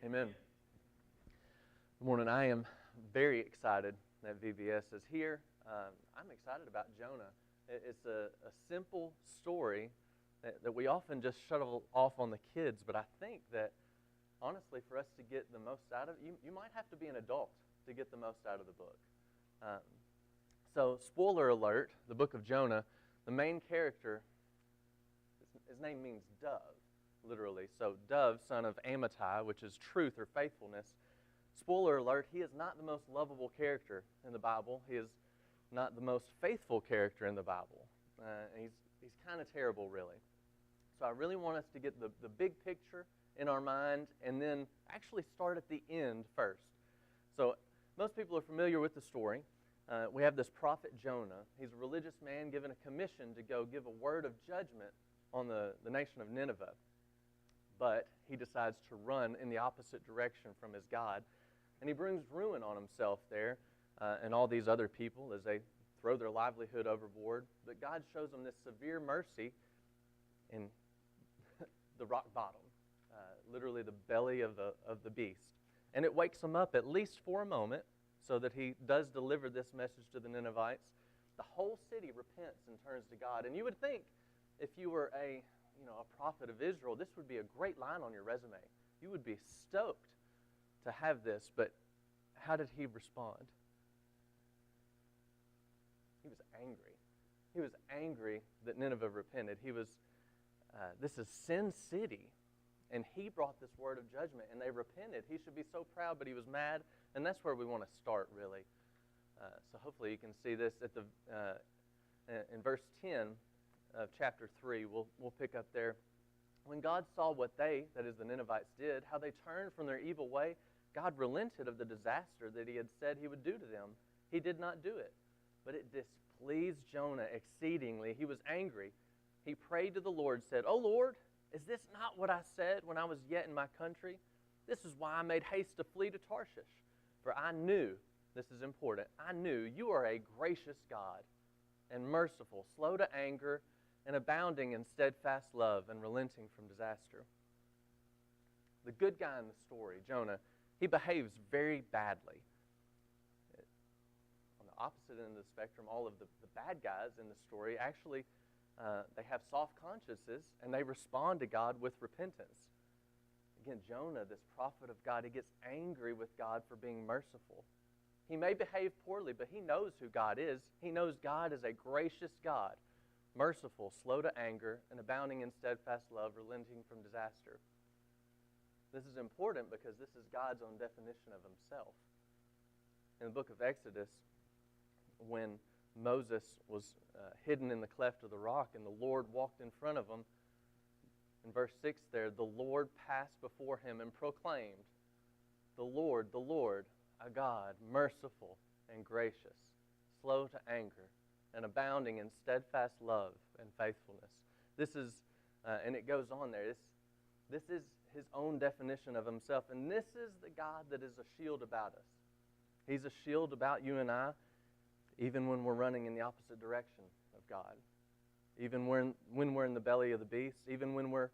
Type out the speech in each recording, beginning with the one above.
Amen. Good morning. I am very excited that VBS is here. I'm excited about Jonah. It's a simple story that we often just shuttle off on the kids, but I think that, honestly, for us to get the most out of it, you might have to be an adult to get the most out of the book. So, spoiler alert, the book of Jonah, the main character, his name means dove, literally. So, dove, son of Amittai, which is truth or faithfulness. Spoiler alert, he is not the most lovable character in the Bible. He is not the most faithful character in the Bible. He's kind of terrible, really. So I really want us to get the big picture in our mind and then actually start at the end first. So most people are familiar with the story. We have this prophet Jonah. He's a religious man given a commission to go give a word of judgment on the nation of Nineveh. But he decides to run in the opposite direction from his God. And he brings ruin on himself there and all these other people as they throw their livelihood overboard. But God shows them this severe mercy in the rock bottom, literally the belly of the beast. And it wakes him up at least for a moment so that he does deliver this message to the Ninevites. The whole city repents and turns to God. And you would think if you were a prophet of Israel, this would be a great line on your resume. You would be stoked to have this, but how did he respond? He was angry. He was angry that Nineveh repented. This is Sin City, and he brought this word of judgment, and they repented. He should be so proud, but he was mad, and that's where we want to start, really. So hopefully you can see this at in verse 10 of chapter 3. We'll pick up there. When God saw what they, that is the Ninevites, did, how they turned from their evil way, God relented of the disaster that he had said he would do to them. He did not do it, but it displeased Jonah exceedingly. He was angry. He prayed to the Lord, said, "O Lord, is this not what I said when I was yet in my country? This is why I made haste to flee to Tarshish. For I knew," this is important, "I knew you are a gracious God and merciful, slow to anger, and abounding in steadfast love and relenting from disaster." The good guy in the story, Jonah, he behaves very badly. On the opposite end of the spectrum, all of the bad guys in the story actually, they have soft consciences and they respond to God with repentance. Again, Jonah, this prophet of God, he gets angry with God for being merciful. He may behave poorly, but he knows who God is. He knows God is a gracious God, merciful, slow to anger, and abounding in steadfast love, relenting from disaster. This is important because this is God's own definition of himself. In the book of Exodus, when Moses was hidden in the cleft of the rock and the Lord walked in front of him, in verse 6 there, the Lord passed before him and proclaimed, the Lord, a God, merciful and gracious, slow to anger, and abounding in steadfast love and faithfulness." This is, and it goes on there, this is his own definition of himself, and this is the God that is a shield about us. He's a shield about you and I, even when we're running in the opposite direction of God, even when we're in the belly of the beast, even when we're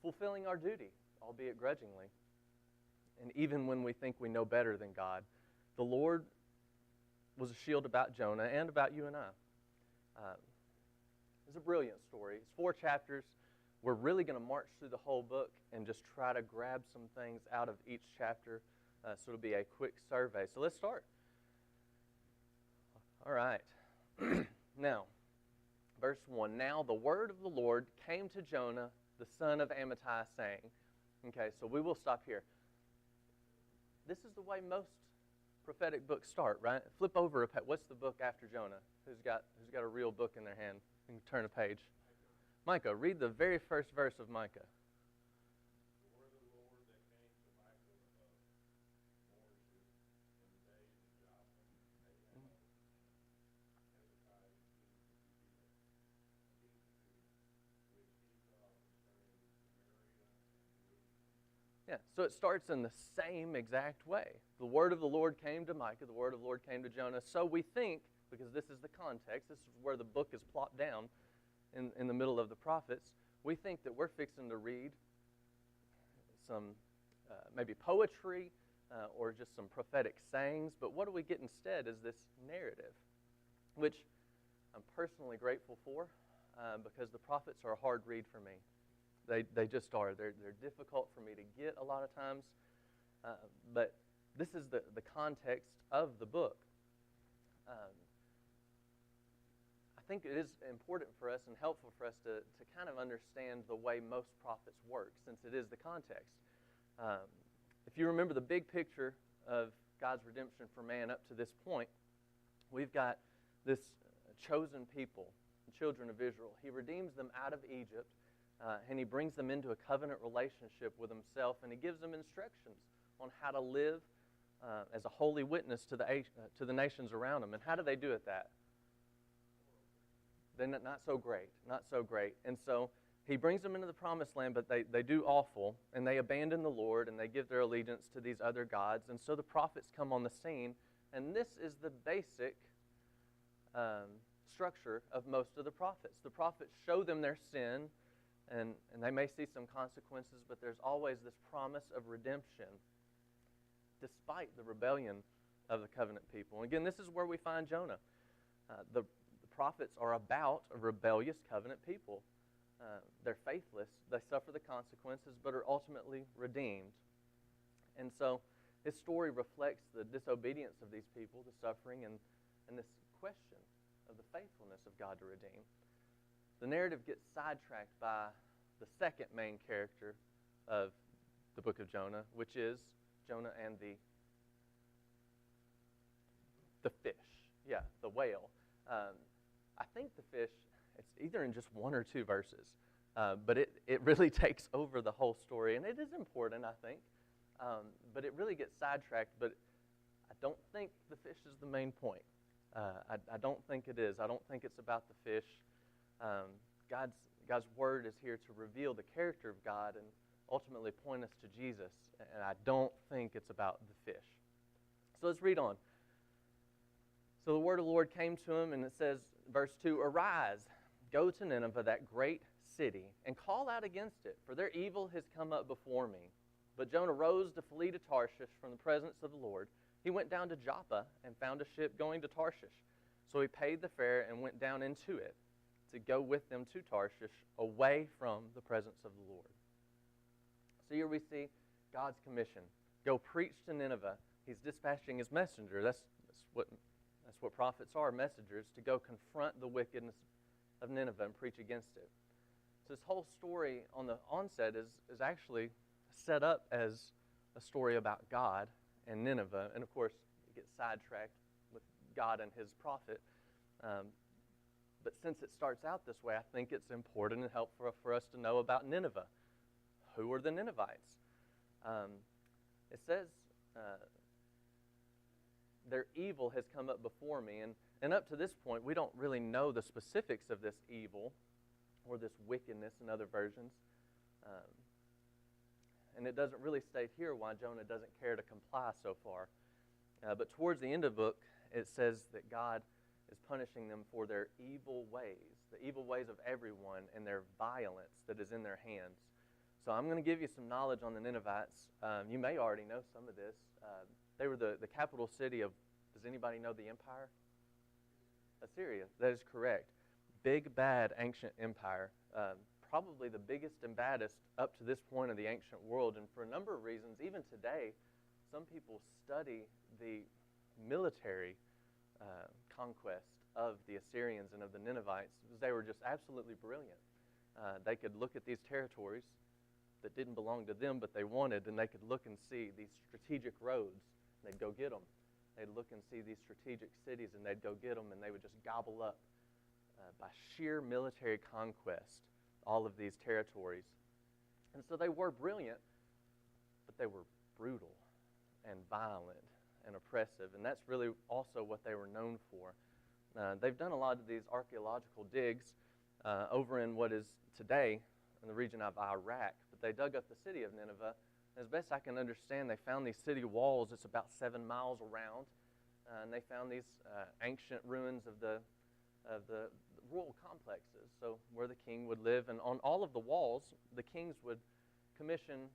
fulfilling our duty, albeit grudgingly, and even when we think we know better than God. The Lord was a shield about Jonah and about you and I. It's a brilliant story. It's 4 chapters. We're really going to march through the whole book and just try to grab some things out of each chapter, so it'll be a quick survey. So let's start. All right. Now, verse 1. "Now the word of the Lord came to Jonah, the son of Amittai, saying," okay, so we will stop here. This is the way most prophetic books start, right? Flip over a page. What's the book after Jonah? Who's got a real book in their hand? You can turn a page. Micah, read the very first verse of Micah. "The word of the Lord that came to Micah of Moresheth in the days of Jotham, Ahaz, Hezekiah, king of Judah, against Judah, which he saw concerning Samaria and Jerusalem." Yeah, so it starts in the same exact way. The word of the Lord came to Micah, the word of the Lord came to Jonah. So we think, because this is the context, this is where the book is plopped down in the middle of the prophets, we think that we're fixing to read some maybe poetry or just some prophetic sayings. But what do we get instead is this narrative, which I'm personally grateful for because the prophets are a hard read for me. They just are. They're difficult for me to get a lot of times. But this is the context of the book. I think it is important for us and helpful for us to kind of understand the way most prophets work, since it is the context. If you remember the big picture of God's redemption for man up to this point, we've got this chosen people, the children of Israel. He redeems them out of Egypt, and he brings them into a covenant relationship with himself, and he gives them instructions on how to live as a holy witness to the nations around them. And how do they do it that? They're not so great, not so great. And so he brings them into the promised land, but they do awful, and they abandon the Lord, and they give their allegiance to these other gods. And so the prophets come on the scene, and this is the basic structure of most of the prophets. The prophets show them their sin, and they may see some consequences, but there's always this promise of redemption despite the rebellion of the covenant people. And again, this is where we find Jonah. The prophets are about a rebellious covenant people. They're faithless. They suffer the consequences, but are ultimately redeemed. And so his story reflects the disobedience of these people, the suffering, and this question of the faithfulness of God to redeem. The narrative gets sidetracked by the second main character of the book of Jonah, which is Jonah and the fish. Yeah, the whale. I think the fish, it's either in just one or two verses, but it really takes over the whole story, and it is important, I think, but it really gets sidetracked, but I don't think the fish is the main point. I don't think it is. I don't think it's about the fish. God's word is here to reveal the character of God and ultimately point us to Jesus, and I don't think it's about the fish. So let's read on. So the word of the Lord came to him, and it says, verse 2, "Arise, go to Nineveh, that great city, and call out against it, for their evil has come up before me." But Jonah rose to flee to Tarshish from the presence of the Lord. He went down to Joppa and found a ship going to Tarshish. So he paid the fare and went down into it to go with them to Tarshish, away from the presence of the Lord. So here we see God's commission. Go preach to Nineveh. He's dispatching his messenger. That's what prophets are, messengers, to go confront the wickedness of Nineveh and preach against it. So this whole story on the onset is actually set up as a story about God and Nineveh. And of course, it gets sidetracked with God and his prophet. But since it starts out this way, I think it's important and helpful for us to know about Nineveh. Who are the Ninevites? It says, their evil has come up before me. And up to this point, we don't really know the specifics of this evil or this wickedness in other versions. And it doesn't really state here why Jonah doesn't care to comply so far. But towards the end of the book, it says that God is punishing them for their evil ways, the evil ways of everyone, and their violence that is in their hands. So I'm going to give you some knowledge on the Ninevites. You may already know some of this. They were the capital city of, does anybody know the empire? Assyria. That is correct. Big, bad, ancient empire. Probably the biggest and baddest up to this point of the ancient world. And for a number of reasons, even today, some people study the military conquest of the Assyrians and of the Ninevites because they were just absolutely brilliant. They could look at these territories that didn't belong to them, but they wanted, and they could look and see these strategic roads, and they'd go get them. They'd look and see these strategic cities, and they'd go get them, and they would just gobble up by sheer military conquest all of these territories. And so they were brilliant, but they were brutal and violent and oppressive, and that's really also what they were known for. They've done a lot of these archaeological digs over in what is today in the region of Iraq, but they dug up the city of Nineveh. As best I can understand, they found these city walls. It's about 7 miles around, and they found these ancient ruins of the royal complexes, so where the king would live. And on all of the walls, the kings would commission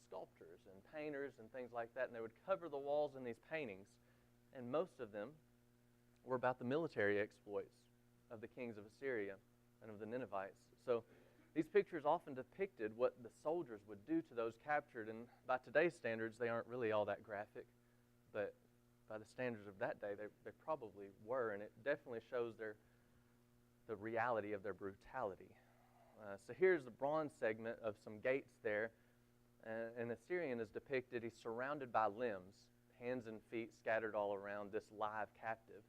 sculptors and painters and things like that, and they would cover the walls in these paintings, and most of them were about the military exploits of the kings of Assyria and of the Ninevites. So these pictures often depicted what the soldiers would do to those captured, and by today's standards, they aren't really all that graphic, but by the standards of that day, they probably were, and it definitely shows the reality of their brutality. So here's the bronze segment of some gates there. An Assyrian is depicted, he's surrounded by limbs, hands and feet scattered all around this live captive.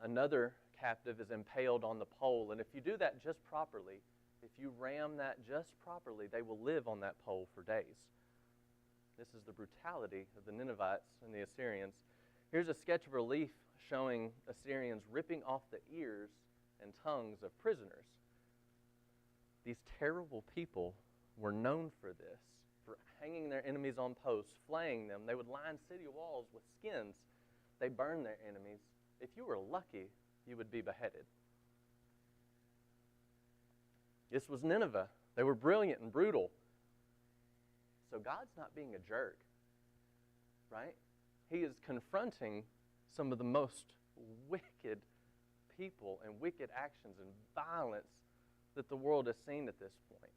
Another captive is impaled on the pole, and if you do that just properly, if you ram that just properly, they will live on that pole for days. This is the brutality of the Ninevites and the Assyrians. Here's a sketch of relief showing Assyrians ripping off the ears and tongues of prisoners. These terrible people were known for this, for hanging their enemies on posts, flaying them. They would line city walls with skins. They burned their enemies. If you were lucky, you would be beheaded. This was Nineveh. They were brilliant and brutal. So God's not being a jerk, right? He is confronting some of the most wicked people and wicked actions and violence that the world has seen at this point.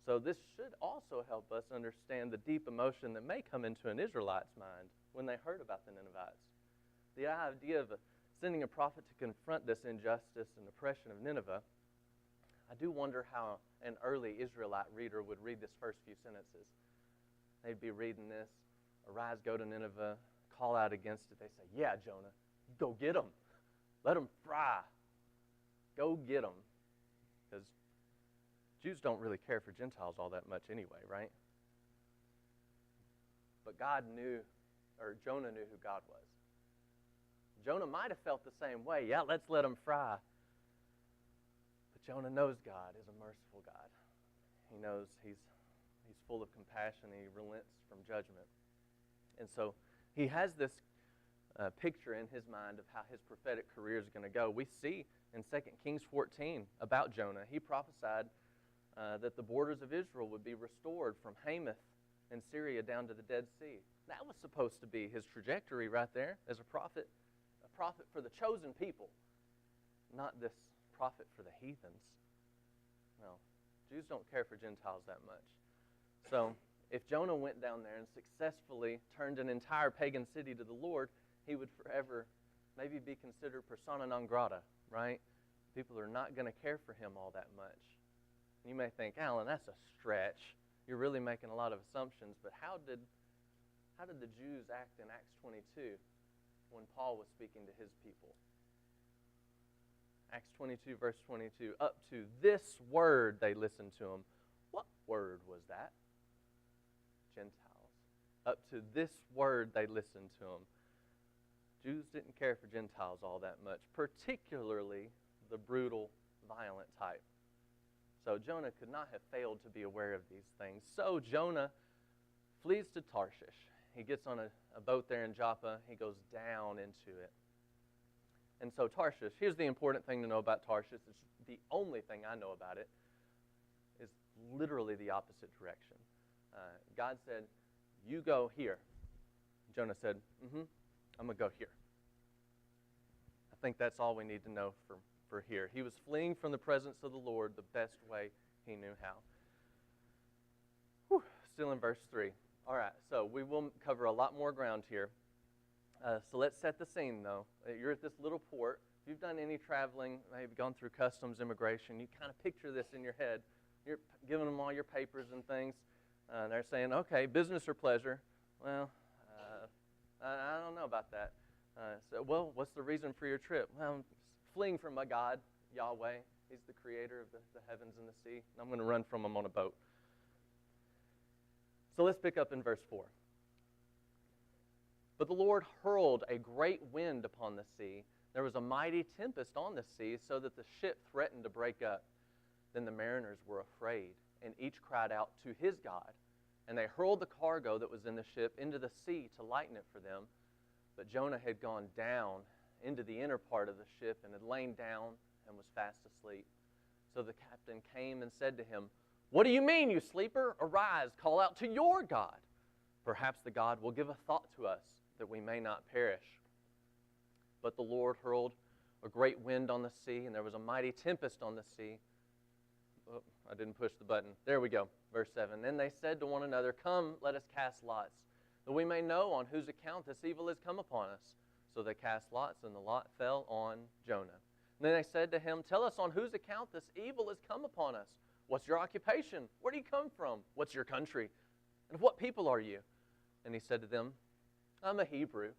So this should also help us understand the deep emotion that may come into an Israelite's mind when they heard about the Ninevites. The idea of sending a prophet to confront this injustice and oppression of Nineveh, I do wonder how an early Israelite reader would read this first few sentences. They'd be reading this, arise, go to Nineveh, call out against it. They say, yeah, Jonah, go get them. Let them fry. Go get them. Because Jews don't really care for Gentiles all that much anyway, right? But Jonah knew who God was. Jonah might have felt the same way. Yeah, let's let them fry. But Jonah knows God is a merciful God. He knows he's full of compassion. He relents from judgment. And so he has this picture in his mind of how his prophetic career is going to go. We see in 2 Kings 14 about Jonah. He prophesied that the borders of Israel would be restored from Hamath in Syria down to the Dead Sea. That was supposed to be his trajectory right there as a prophet for the chosen people, not this prophet for the heathens. No, Jews don't care for Gentiles that much. So if Jonah went down there and successfully turned an entire pagan city to the Lord, he would forever maybe be considered persona non grata, right? People are not going to care for him all that much. You may think, Alan, that's a stretch. You're really making a lot of assumptions, but how did the Jews act in Acts 22 when Paul was speaking to his people? Acts 22, verse 22, up to this word they listened to him. What word was that? Gentiles. Up to this word they listened to him. Jews didn't care for Gentiles all that much, particularly the brutal, violent type. So Jonah could not have failed to be aware of these things. So Jonah flees to Tarshish. He gets on a boat there in Joppa. He goes down into it. And so Tarshish, here's the important thing to know about Tarshish. It's the only thing I know about it is literally the opposite direction. God said, you go here. Jonah said, I'm going to go here. I think that's all we need to know for here. He was fleeing from the presence of the Lord the best way he knew how. Still in verse 3. All right, so we will cover a lot more ground here. So let's set the scene, though. You're at this little port. If you've done any traveling, maybe gone through customs, immigration, you kind of picture this in your head. You're giving them all your papers and things. They're saying, okay, business or pleasure? Well, I don't know about that. Well, what's the reason for your trip? Well, I'm fleeing from my God, Yahweh. He's the creator of the heavens and the sea. And I'm going to run from him on a boat. So let's pick up in verse 4. But the Lord hurled a great wind upon the sea. There was a mighty tempest on the sea, so that the ship threatened to break up. Then the mariners were afraid, and each cried out to his God. And they hurled the cargo that was in the ship into the sea to lighten it for them. But Jonah had gone down into the inner part of the ship and had lain down and was fast asleep. So the captain came and said to him, "What do you mean, you sleeper? Arise, call out to your God. Perhaps the God will give a thought to us that we may not perish." But the Lord hurled a great wind on the sea, and there was a mighty tempest on the sea. Oh, I didn't push the button. There we go. Verse 7. Then they said to one another, "Come, let us cast lots, that we may know on whose account this evil has come upon us." So they cast lots, and the lot fell on Jonah. And then they said to him, "Tell us on whose account this evil has come upon us. What's your occupation? Where do you come from? What's your country? And of what people are you?" And he said to them, "I'm a Hebrew,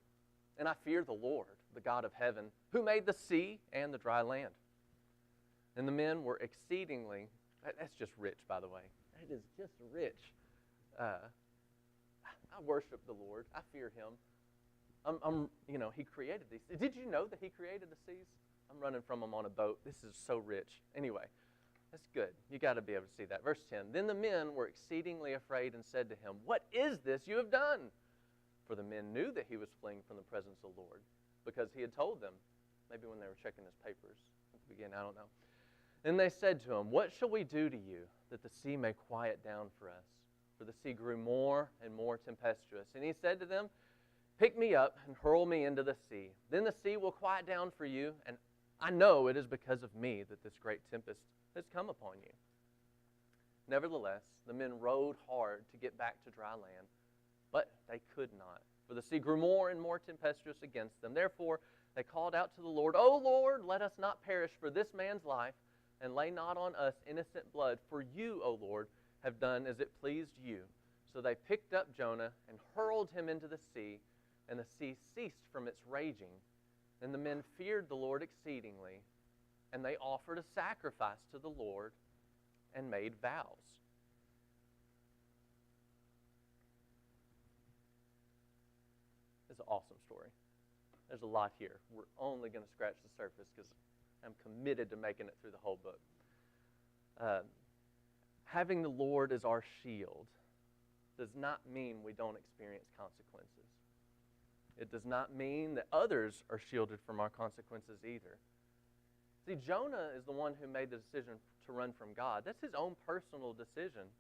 and I fear the Lord, the God of heaven, who made the sea and the dry land." And the men were exceedingly, that's just rich, by the way. It is just rich. I worship the Lord. I fear him. He created these. Did you know that he created the seas? I'm running from them on a boat. This is so rich. Anyway, that's good. You got to be able to see that. Verse 10, then the men were exceedingly afraid and said to him, "What is this you have done?" For the men knew that he was fleeing from the presence of the Lord, because he had told them, maybe when they were checking his papers at the beginning, I don't know. And they said to him, "What shall we do to you, that the sea may quiet down for us?" For the sea grew more and more tempestuous. And he said to them, "Pick me up and hurl me into the sea. Then the sea will quiet down for you, and I know it is because of me that this great tempest has come upon you." Nevertheless, the men rowed hard to get back to dry land, but they could not, for the sea grew more and more tempestuous against them. Therefore they called out to the Lord, "O Lord, let us not perish for this man's life, and lay not on us innocent blood. For you, O Lord, have done as it pleased you." So they picked up Jonah and hurled him into the sea, and the sea ceased from its raging. And the men feared the Lord exceedingly, and they offered a sacrifice to the Lord and made vows. It's an awesome story. There's a lot here. We're only going to scratch the surface because I'm committed to making it through the whole book. Having the Lord as our shield does not mean we don't experience consequences. It does not mean that others are shielded from our consequences either. See, Jonah is the one who made the decision to run from God. That's his own personal decision.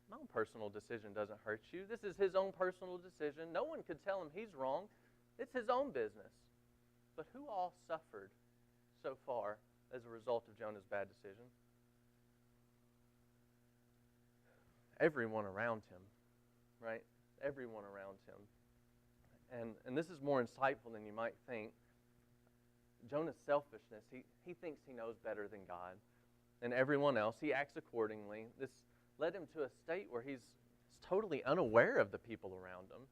My own personal decision doesn't hurt you. This is his own personal decision. No one could tell him he's wrong. It's his own business. But who all suffered so far as a result of Jonah's bad decision? Everyone around him, right? Everyone around him. And this is more insightful than you might think. Jonah's selfishness, he thinks he knows better than God and everyone else. He acts accordingly. This led him to a state where he's totally unaware of the people around him,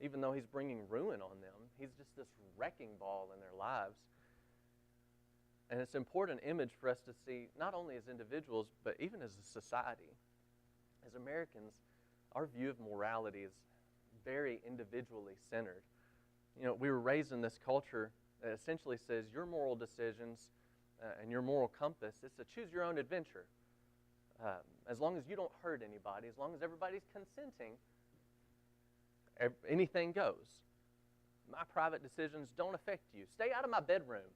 even though he's bringing ruin on them. He's just this wrecking ball in their lives. And it's an important image for us to see, not only as individuals, but even as a society. As Americans, our view of morality is very individually centered. You know, we were raised in this culture that essentially says your moral decisions and your moral compass is to choose your own adventure. As long as you don't hurt anybody, as long as everybody's consenting, anything goes. My private decisions don't affect you. Stay out of my bedroom.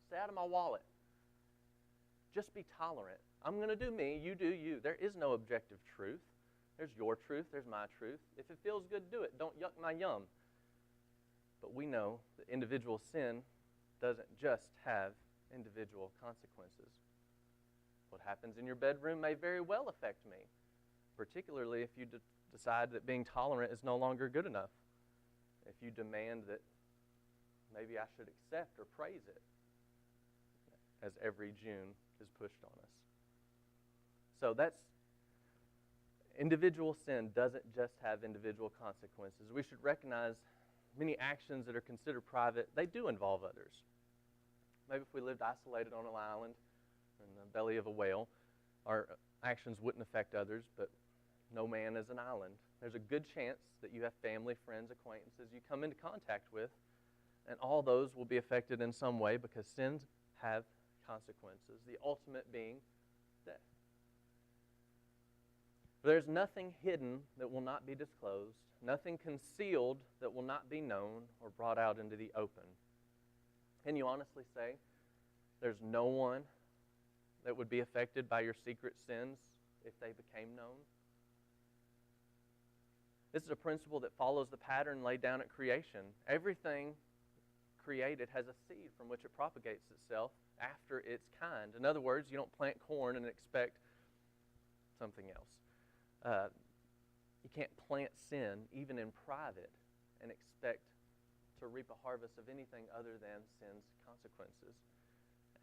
Stay out of my wallet. Just be tolerant. I'm going to do me, you do you. There is no objective truth. There's your truth, there's my truth. If it feels good, do it. Don't yuck my yum. But we know that individual sin doesn't just have individual consequences. What happens in your bedroom may very well affect me, particularly if you decide that being tolerant is no longer good enough. If you demand that maybe I should accept or praise it, as every June is pushed on us. So individual sin doesn't just have individual consequences. We should recognize many actions that are considered private, they do involve others. Maybe if we lived isolated on an island in the belly of a whale, our actions wouldn't affect others, but no man is an island. There's a good chance that you have family, friends, acquaintances you come into contact with, and all those will be affected in some way because sins have consequences, the ultimate being death. There's nothing hidden that will not be disclosed, nothing concealed that will not be known or brought out into the open. Can you honestly say there's no one that would be affected by your secret sins if they became known. This is a principle that follows the pattern laid down at creation. Everything created has a seed from which it propagates itself after its kind. In other words, you don't plant corn and expect something else. You can't plant sin, even in private, and expect to reap a harvest of anything other than sin's consequences.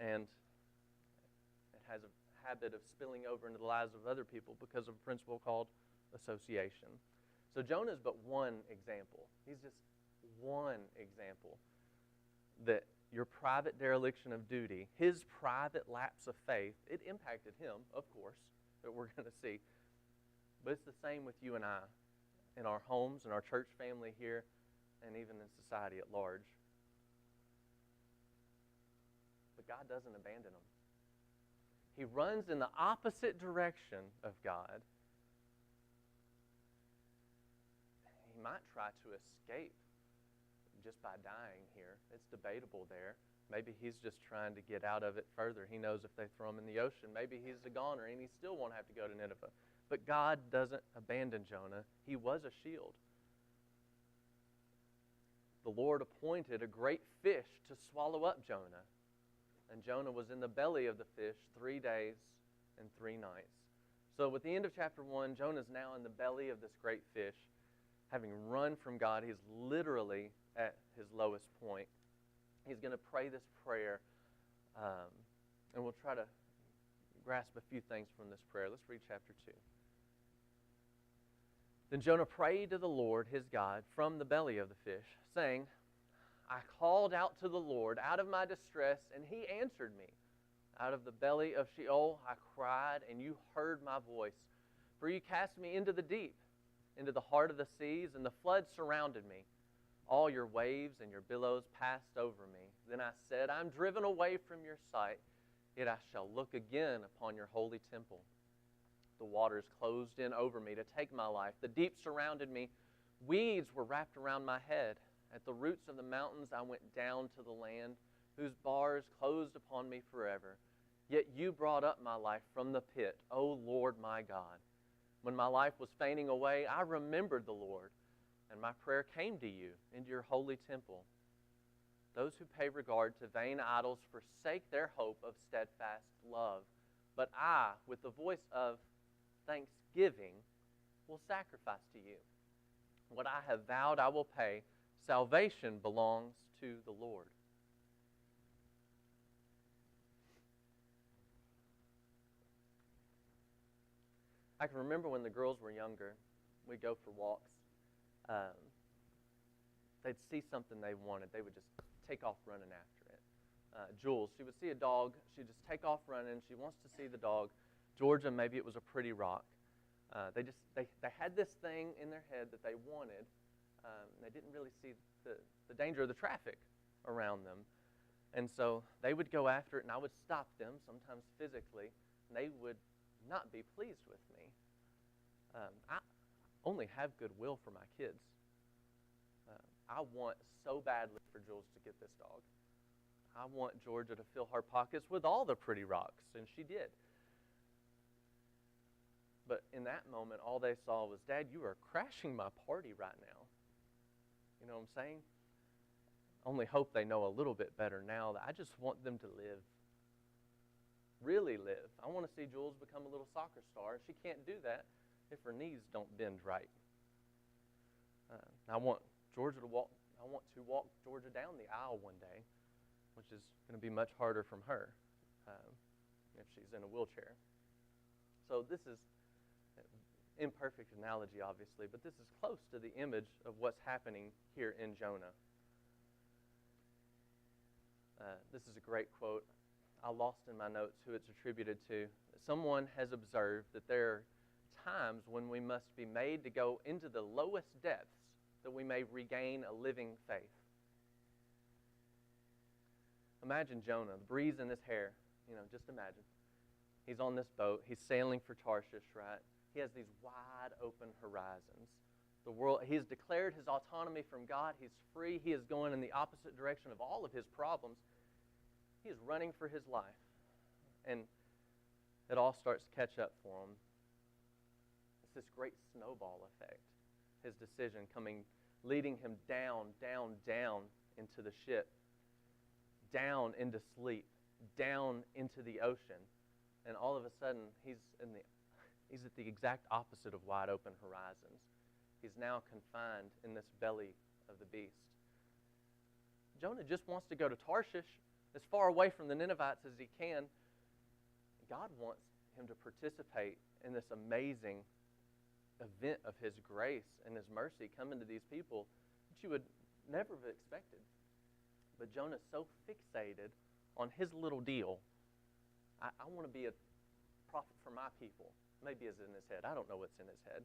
And it has a habit of spilling over into the lives of other people because of a principle called association. So Jonah is but one example. He's just one example that your private dereliction of duty, his private lapse of faith, it impacted him, of course, that we're going to see. But it's the same with you and I in our homes, in our church family here, and even in society at large. But God doesn't abandon them. He runs in the opposite direction of God. He might try to escape just by dying here. It's debatable there. Maybe he's just trying to get out of it further. He knows if they throw him in the ocean, maybe he's a goner and he still won't have to go to Nineveh. But God doesn't abandon Jonah. He was a shield. The Lord appointed a great fish to swallow up Jonah. And Jonah was in the belly of the fish 3 days and 3 nights. So with the end of chapter 1, Jonah is now in the belly of this great fish. Having run from God, he's literally at his lowest point. He's going to pray this prayer, and we'll try to grasp a few things from this prayer. Let's read chapter 2. Then Jonah prayed to the Lord his God from the belly of the fish, saying, I called out to the Lord out of my distress, and he answered me. Out of the belly of Sheol I cried, and you heard my voice. For you cast me into the deep, into the heart of the seas, and the flood surrounded me. All your waves and your billows passed over me. Then I said, I'm driven away from your sight, yet I shall look again upon your holy temple. The waters closed in over me to take my life. The deep surrounded me. Weeds were wrapped around my head. At the roots of the mountains I went down to the land, whose bars closed upon me forever. Yet you brought up my life from the pit, O Lord my God. When my life was fainting away, I remembered the Lord, and my prayer came to you into your holy temple. Those who pay regard to vain idols forsake their hope of steadfast love. But I, with the voice of thanksgiving, will sacrifice to you. What I have vowed I will pay. Salvation belongs to the Lord. I can remember when the girls were younger, we'd go for walks. They'd see something they wanted. They would just take off running after it. Jules, she would see a dog. She'd just take off running. She wants to see the dog. Georgia, maybe it was a pretty rock. They had this thing in their head that they wanted. They didn't really see the danger of the traffic around them. And so they would go after it, and I would stop them, sometimes physically, and they would not be pleased with me. I only have goodwill for my kids. I want so badly for Jules to get this dog. I want Georgia to fill her pockets with all the pretty rocks, and she did. But in that moment, all they saw was, Dad, you are crashing my party right now. You know what I'm saying? Only hope they know a little bit better now that I just want them to live. Really live. I want to see Jules become a little soccer star. She can't do that if her knees don't bend right. I want Georgia to walk. I want to walk Georgia down the aisle one day, which is going to be much harder from her if she's in a wheelchair. So this is an imperfect analogy, obviously, but this is close to the image of what's happening here in Jonah. This is a great quote. I lost in my notes who it's attributed to. Someone has observed that there are times when we must be made to go into the lowest depths that we may regain a living faith. Imagine Jonah, the breeze in his hair. Just imagine. He's on this boat. He's sailing for Tarshish, right? He has these wide open horizons. The world. He's declared his autonomy from God. He's free. He is going in the opposite direction of all of his problems. He is running for his life. And it all starts to catch up for him. great snowball effect. His decision leading him down, down, down into the ship, down into sleep, down into the ocean. And all of a sudden, he's at the exact opposite of wide open horizons. He's now confined in this belly of the beast. Jonah just wants to go to Tarshish, as far away from the Ninevites as he can. God wants him to participate in this amazing event of his grace and his mercy coming to these people that you would never have expected. But Jonah's so fixated on his little deal. I want to be a prophet for my people. Maybe it's in his head. I don't know what's in his head.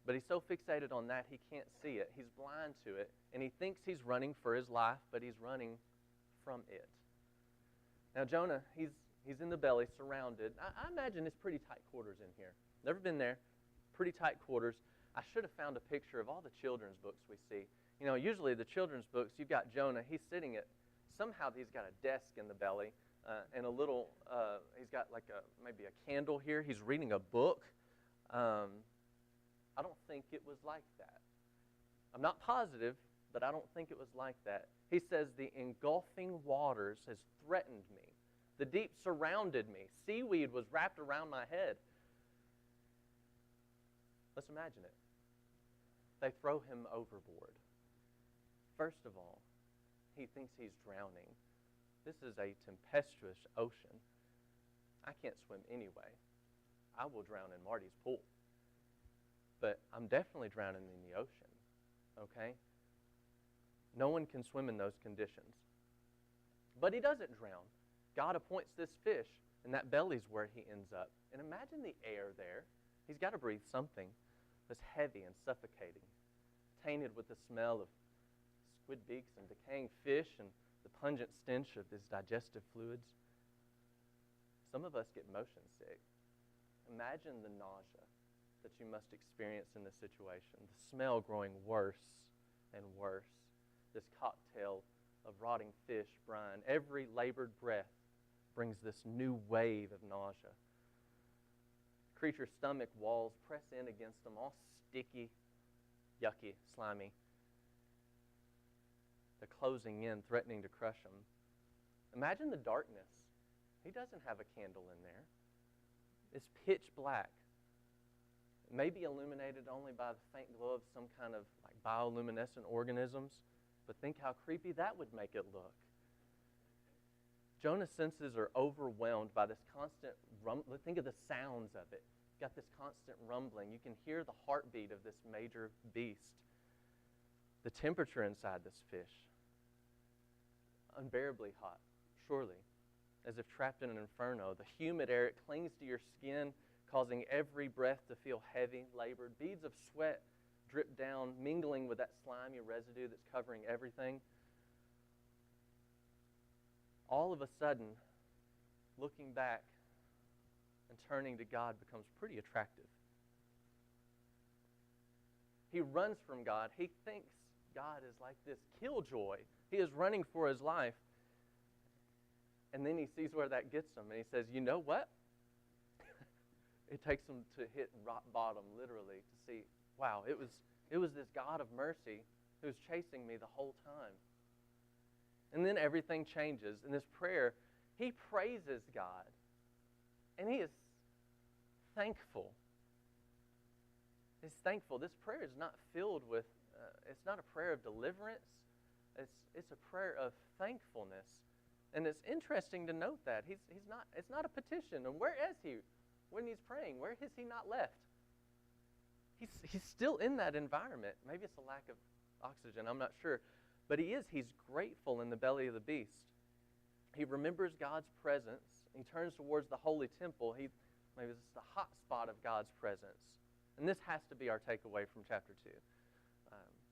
But he's so fixated on that, he can't see it. He's blind to it. And he thinks he's running for his life, but he's running from it. Now, Jonah, he's in the belly, surrounded. I imagine it's pretty tight quarters in here. Never been there. Pretty tight quarters. I should have found a picture of all the children's books we see. You know, usually the children's books, you've got Jonah. He's sitting somehow he's got a desk in the belly and a little, he's got like maybe a candle here. He's reading a book. I don't think it was like that. I'm not positive, but I don't think it was like that. He says, the engulfing waters has threatened me. The deep surrounded me. Seaweed was wrapped around my head. Let's imagine it. They throw him overboard. First of all, he thinks he's drowning. This is a tempestuous ocean. I can't swim anyway. I will drown in Marty's pool. But I'm definitely drowning in the ocean, okay? No one can swim in those conditions. But he doesn't drown. God appoints this fish, and that belly's where he ends up. And imagine the air there. He's got to breathe something that's heavy and suffocating, tainted with the smell of squid beaks and decaying fish and the pungent stench of his digestive fluids. Some of us get motion sick. Imagine the nausea that you must experience in this situation. The smell growing worse and worse. This cocktail of rotting fish, brine. Every labored breath brings this new wave of nausea. Creature's stomach walls press in against them, all sticky, yucky, slimy. They're closing in, threatening to crush him. Imagine the darkness. He doesn't have a candle in there. It's pitch black. Maybe illuminated only by the faint glow of some kind of like bioluminescent organisms. But think how creepy that would make it look. Jonah's senses are overwhelmed by this constant rumbling. Think of the sounds of it. You've got this constant rumbling. You can hear the heartbeat of this major beast. The temperature inside this fish, unbearably hot, surely, as if trapped in an inferno. The humid air, it clings to your skin, causing every breath to feel heavy, labored. Beads of sweat drip down, mingling with that slimy residue that's covering everything. All of a sudden, looking back and turning to God becomes pretty attractive. He runs from God. He thinks God is like this killjoy. He is running for his life. And then he sees where that gets him, and he says, you know what? It takes him to hit rock bottom, literally, to see, wow, it was this God of mercy who was chasing me the whole time. And then everything changes. In this prayer, he praises God, and he is thankful. He's thankful. This prayer is not filled with, it's not a prayer of deliverance. It's a prayer of thankfulness. And it's interesting to note that. It's not a petition. And where is he when he's praying? Where has he not left? He's still in that environment. Maybe it's a lack of oxygen, I'm not sure. But he's grateful in the belly of the beast. He remembers God's presence. He turns towards the holy temple. Maybe it's the hot spot of God's presence. And this has to be our takeaway from chapter 2.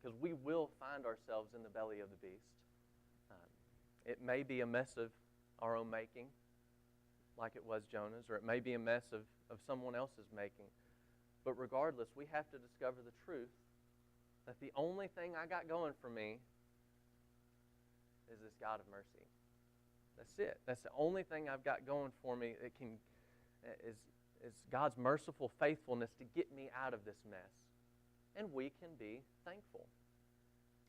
Because we will find ourselves in the belly of the beast. It may be a mess of our own making, like it was Jonah's, or it may be a mess of someone else's making. But regardless, we have to discover the truth that the only thing I got going for me is this God of mercy. That's it. That's the only thing I've got going for me. It is God's merciful faithfulness to get me out of this mess. And we can be thankful.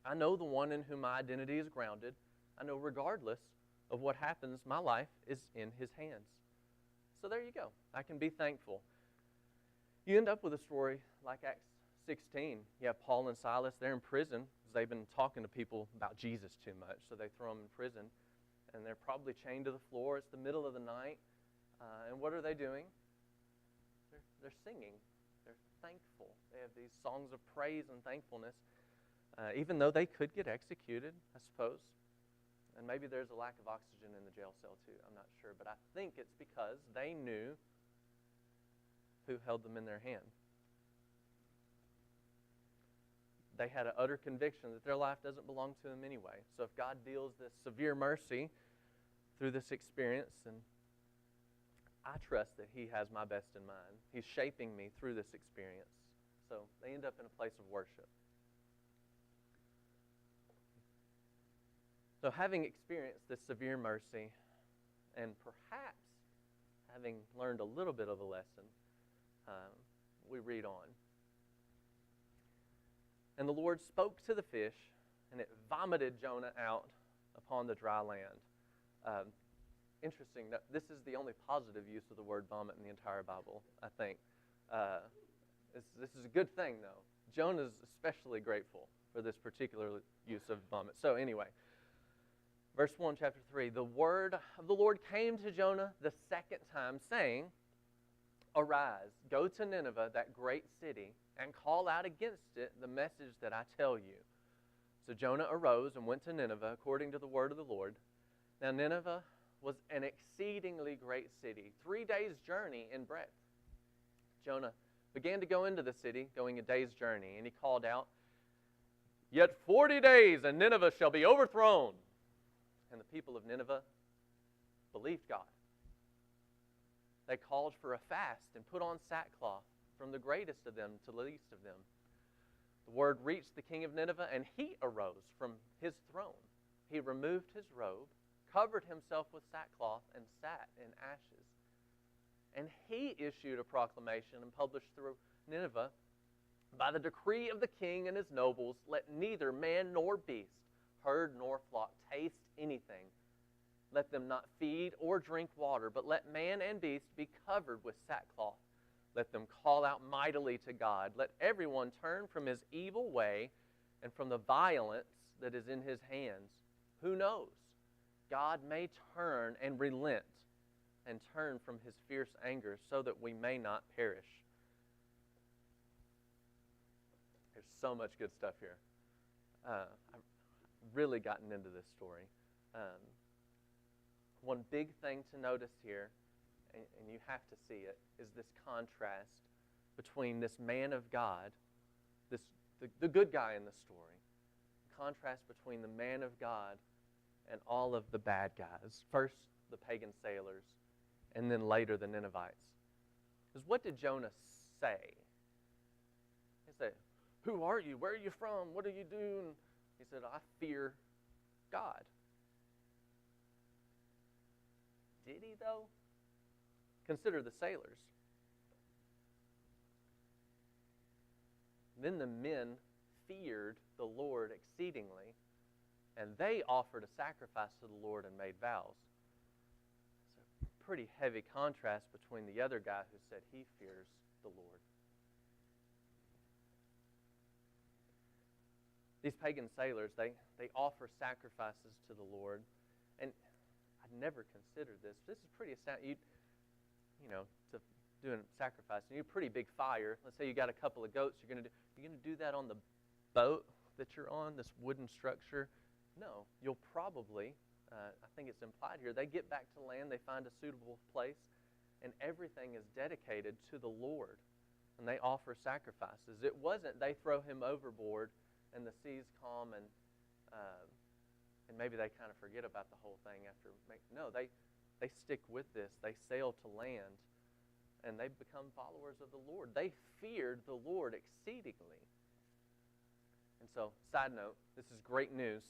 I know the one in whom my identity is grounded. I know regardless of what happens, my life is in His hands. So there you go. I can be thankful. You end up with a story like Acts 16. You have Paul and Silas. They're in prison because they've been talking to people about Jesus too much, so they throw them in prison. And they're probably chained to the floor. It's the middle of the night. And what are they doing? They're singing. They're thankful. They have these songs of praise and thankfulness, even though they could get executed, I suppose. And maybe there's a lack of oxygen in the jail cell too. I'm not sure. But I think it's because they knew who held them in their hand. They had an utter conviction that their life doesn't belong to them anyway. So if God deals this severe mercy through this experience, and I trust that He has my best in mind. He's shaping me through this experience. So they end up in a place of worship. So having experienced this severe mercy, and perhaps having learned a little bit of a lesson, we read on. And the Lord spoke to the fish, and it vomited Jonah out upon the dry land. Interesting. This is the only positive use of the word vomit in the entire Bible, I think. This is a good thing, though. Jonah's especially grateful for this particular use of vomit. So anyway, verse 1, chapter 3. The word of the Lord came to Jonah the second time, saying, Arise, go to Nineveh, that great city, and call out against it the message that I tell you. So Jonah arose and went to Nineveh according to the word of the Lord. Now Nineveh was an exceedingly great city, 3 days' journey in breadth. Jonah began to go into the city, going a day's journey, and he called out, Yet 40 days, and Nineveh shall be overthrown. And the people of Nineveh believed God. They called for a fast and put on sackcloth, from the greatest of them to the least of them. The word reached the king of Nineveh, and he arose from his throne. He removed his robe, covered himself with sackcloth, and sat in ashes. And he issued a proclamation and published through Nineveh, By the decree of the king and his nobles, let neither man nor beast, herd nor flock taste anything. Let them not feed or drink water, but let man and beast be covered with sackcloth. Let them call out mightily to God. Let everyone turn from his evil way and from the violence that is in his hands. Who knows? God may turn and relent and turn from His fierce anger so that we may not perish. There's so much good stuff here. I've really gotten into this story. One big thing to notice here, and you have to see it, is this contrast between this man of God, the good guy in the story, contrast between the man of God and all of the bad guys. First, the pagan sailors, and then later the Ninevites. Because what did Jonah say? He said, Who are you? Where are you from? What do you do? And he said, I fear God. Did he, though? Consider the sailors. Then the men feared the Lord exceedingly, and they offered a sacrifice to the Lord and made vows. It's a pretty heavy contrast between the other guy who said he fears the Lord. These pagan sailors, they offer sacrifices to the Lord, and I'd never considered this. This is pretty astounding. To do a sacrifice, you need a pretty big fire. Let's say you got a couple of goats. You're going to do that on the boat that you're on, this wooden structure. No, you'll probably, I think it's implied here, they get back to land, they find a suitable place, and everything is dedicated to the Lord, and they offer sacrifices. It wasn't they throw him overboard and the seas calm and maybe they kind of forget about the whole thing after. No, they stick with this. They sail to land, and they become followers of the Lord. They feared the Lord exceedingly. And so, side note, this is great news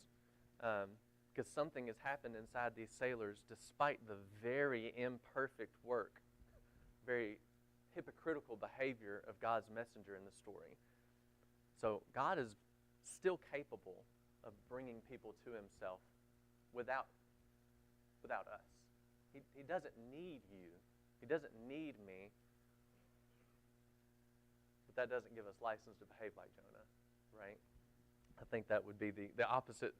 because something has happened inside these sailors despite the very imperfect work, very hypocritical behavior of God's messenger in the story. So God is still capable of bringing people to himself without us. He doesn't need you. He doesn't need me. But that doesn't give us license to behave like Jonah, right? I think that would be the opposite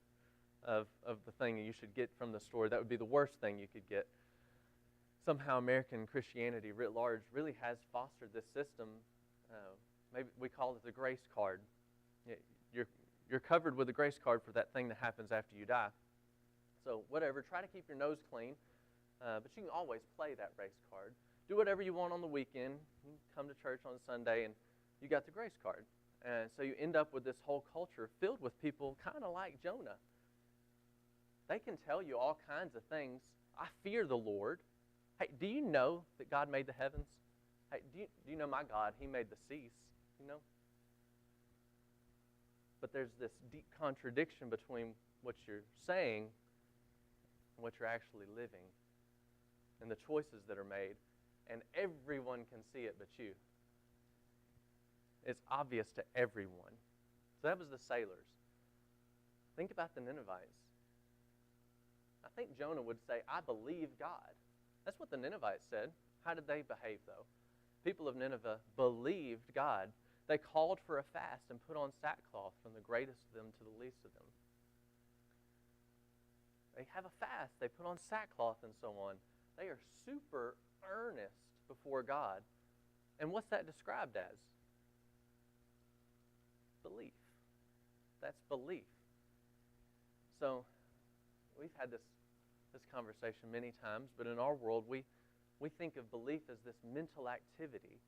of the thing you should get from the story. That would be the worst thing you could get. Somehow American Christianity writ large really has fostered this system. Maybe we call it the grace card. You're covered with a grace card for that thing that happens after you die. So whatever, try to keep your nose clean, but you can always play that grace card. Do whatever you want on the weekend. You can come to church on Sunday, and you got the grace card. And so you end up with this whole culture filled with people kind of like Jonah. They can tell you all kinds of things. I fear the Lord. Hey, do you know that God made the heavens? Hey, do you know my God, he made the seas? You know? But there's this deep contradiction between what you're saying and what you're actually living and the choices that are made. And everyone can see it but you. It's obvious to everyone. So that was the sailors. Think about the Ninevites. I think Jonah would say, I believe God. That's what the Ninevites said. How did they behave, though? People of Nineveh believed God. They called for a fast and put on sackcloth from the greatest of them to the least of them. They have a fast. They put on sackcloth and so on. They are super earnest before God. And what's that described as? Belief. That's belief. So we've had this conversation many times, but in our world, we think of belief as this mental activity.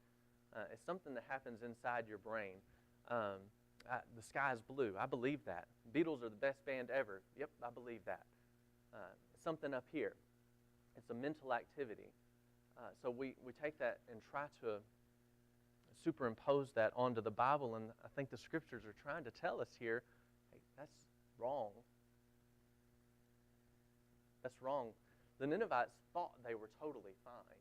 It's something that happens inside your brain. The sky is blue. I believe that. Beatles are the best band ever. Yep, I believe that. Something up here. It's a mental activity. So we take that and try to superimpose that onto the Bible, and I think the Scriptures are trying to tell us here, hey, that's wrong. That's wrong. The Ninevites thought they were totally fine.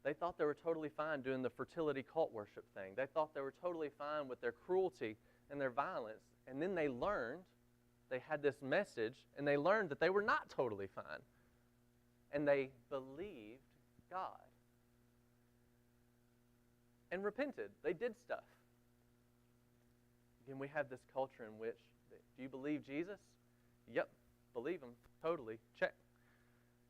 They thought they were totally fine doing the fertility cult worship thing. They thought they were totally fine with their cruelty and their violence. And then they learned, they had this message, and they learned that they were not totally fine. And they believed God. And repented. They did stuff. Again, we have this culture in which, do you believe Jesus? Yep, believe him. Totally. Check.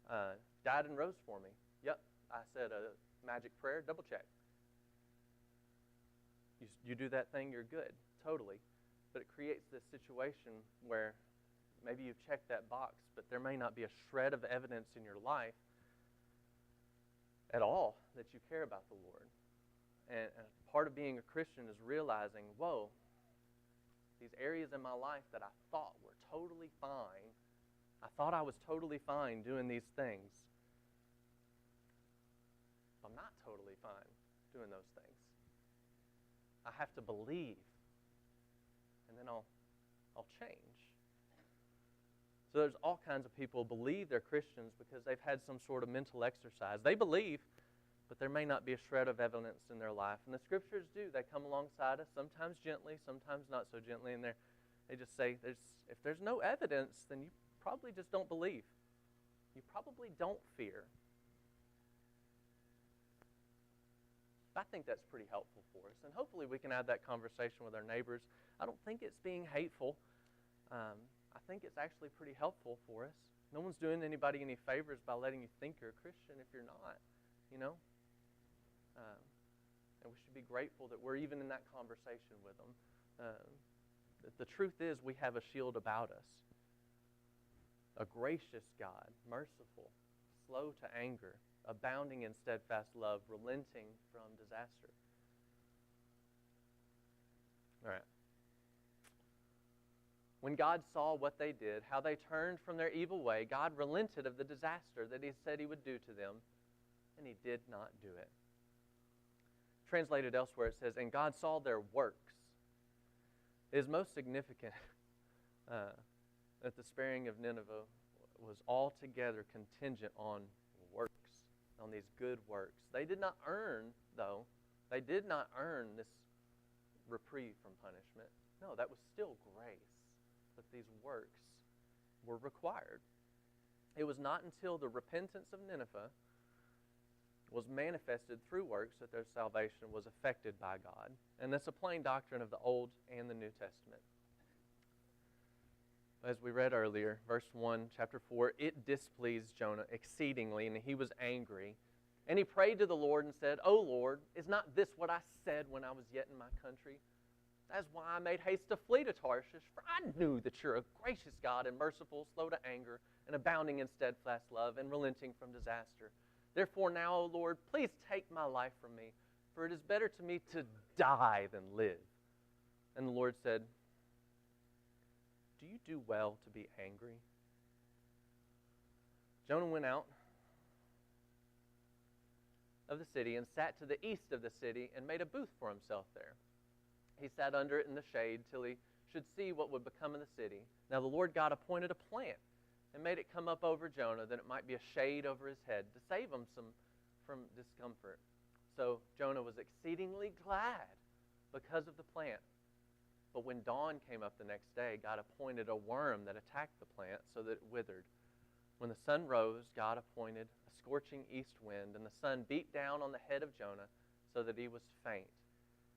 Died and rose for me. Yep. I said a magic prayer. Double check. You do that thing, you're good. Totally. But it creates this situation where maybe you've checked that box, but there may not be a shred of evidence in your life at all that you care about the Lord. And part of being a Christian is realizing, whoa, these areas in my life that I thought were totally fine, I thought I was totally fine doing these things. I'm not totally fine doing those things. I have to believe, and then I'll change. So there's all kinds of people who believe they're Christians because they've had some sort of mental exercise. They believe, but there may not be a shred of evidence in their life. And the Scriptures do. They come alongside us, sometimes gently, sometimes not so gently. And they just say, if there's no evidence, then you probably just don't believe. You probably don't fear. I think that's pretty helpful for us. And hopefully we can have that conversation with our neighbors. I don't think it's being hateful. I think it's actually pretty helpful for us. No one's doing anybody any favors by letting you think you're a Christian if you're not, you know? And we should be grateful that we're even in that conversation with them. The truth is we have a shield about us. A gracious God, merciful, slow to anger, abounding in steadfast love, relenting from disaster. All right. When God saw what they did, how they turned from their evil way, God relented of the disaster that he said he would do to them, and he did not do it. Translated elsewhere, it says, and God saw their works. It is most significant that the sparing of Nineveh was altogether contingent on works. on these good works. They did not earn, though, they did not earn this reprieve from punishment. No, that was still grace. But these works were required. It was not until the repentance of Nineveh was manifested through works that their salvation was effected by God. And that's a plain doctrine of the Old and the New Testament. As we read earlier, verse 1, chapter 4, it displeased Jonah exceedingly, and he was angry. And he prayed to the Lord and said, O Lord, is not this what I said when I was yet in my country? That's why I made haste to flee to Tarshish, for I knew that you're a gracious God and merciful, slow to anger, and abounding in steadfast love, and relenting from disaster. Therefore now, O Lord, please take my life from me, for it is better to me to die than live. And the Lord said, do you do well to be angry? Jonah went out of the city and sat to the east of the city and made a booth for himself there. He sat under it in the shade till he should see what would become of the city. Now the Lord God appointed a plant and made it come up over Jonah, that it might be a shade over his head, to save him from discomfort. So Jonah was exceedingly glad because of the plant. But when dawn came up the next day, God appointed a worm that attacked the plant so that it withered. When the sun rose, God appointed a scorching east wind, and the sun beat down on the head of Jonah so that he was faint.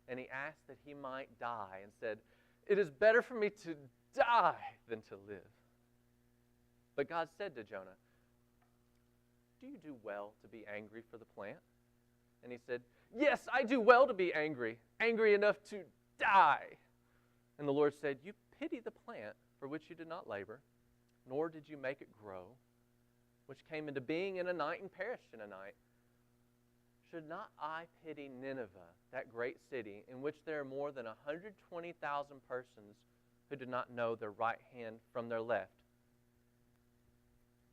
And he asked that he might die, and said, it is better for me to die than to live. But God said to Jonah, do you do well to be angry for the plant? And he said, yes, I do well to be angry, angry enough to die. And the Lord said, you pity the plant for which you did not labor, nor did you make it grow, which came into being in a night and perished in a night. Should not I pity Nineveh, that great city, in which there are more than 120,000 persons who do not know their right hand from their left,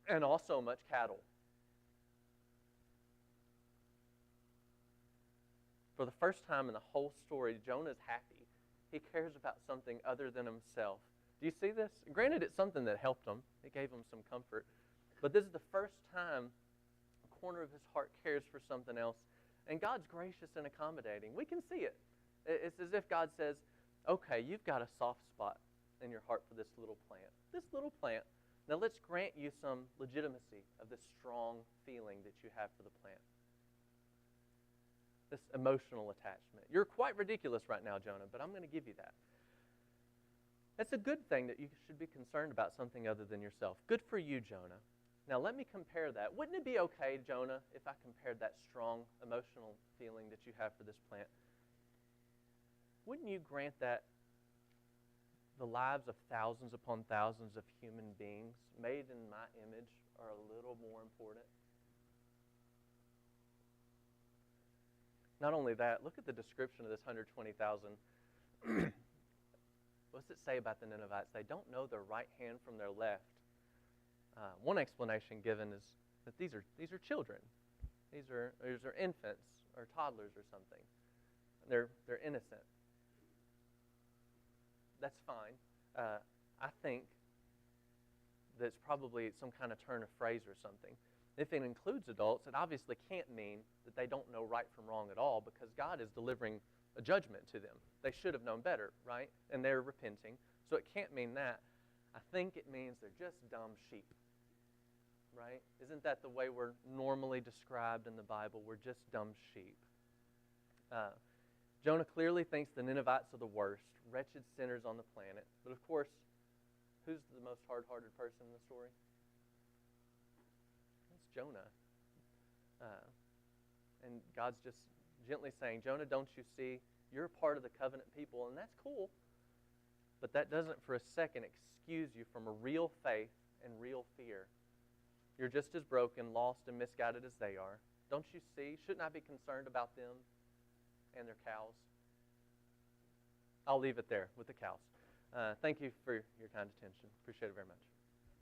and also much cattle? For the first time in the whole story, Jonah is happy. He cares about something other than himself. Do you see this? Granted, it's something that helped him. It gave him some comfort. But this is the first time a corner of his heart cares for something else. And God's gracious and accommodating. We can see it. It's as if God says, okay, you've got a soft spot in your heart for this little plant. This little plant. Now let's grant you some legitimacy of this strong feeling that you have for the plant. This emotional attachment. You're quite ridiculous right now, Jonah, but I'm going to give you that. It's a good thing that you should be concerned about something other than yourself. Good for you, Jonah. Now let me compare that. Wouldn't it be okay, Jonah, if I compared that strong emotional feeling that you have for this plant? Wouldn't you grant that the lives of thousands upon thousands of human beings made in my image are a little more important? Not only that, look at the description of this 120,000. What's it say about the Ninevites? They don't know their right hand from their left. One explanation given is that these are children. These are infants or toddlers or something. They're innocent. That's fine. I think that's probably some kind of turn of phrase or something. If it includes adults, it obviously can't mean that they don't know right from wrong at all, because God is delivering a judgment to them. They should have known better, right? And they're repenting. So it can't mean that. I think it means they're just dumb sheep, right? Isn't that the way we're normally described in the Bible? We're just dumb sheep. Jonah clearly thinks the Ninevites are the worst, wretched sinners on the planet. But of course, who's the most hard-hearted person in the story? Jonah. And God's just gently saying, Jonah, don't you see? You're a part of the covenant people, and that's cool. But that doesn't for a second excuse you from a real faith and real fear. You're just as broken, lost, and misguided as they are. Don't you see? Shouldn't I be concerned about them and their cows? I'll leave it there with the cows. Thank you for your kind attention. Appreciate it very much.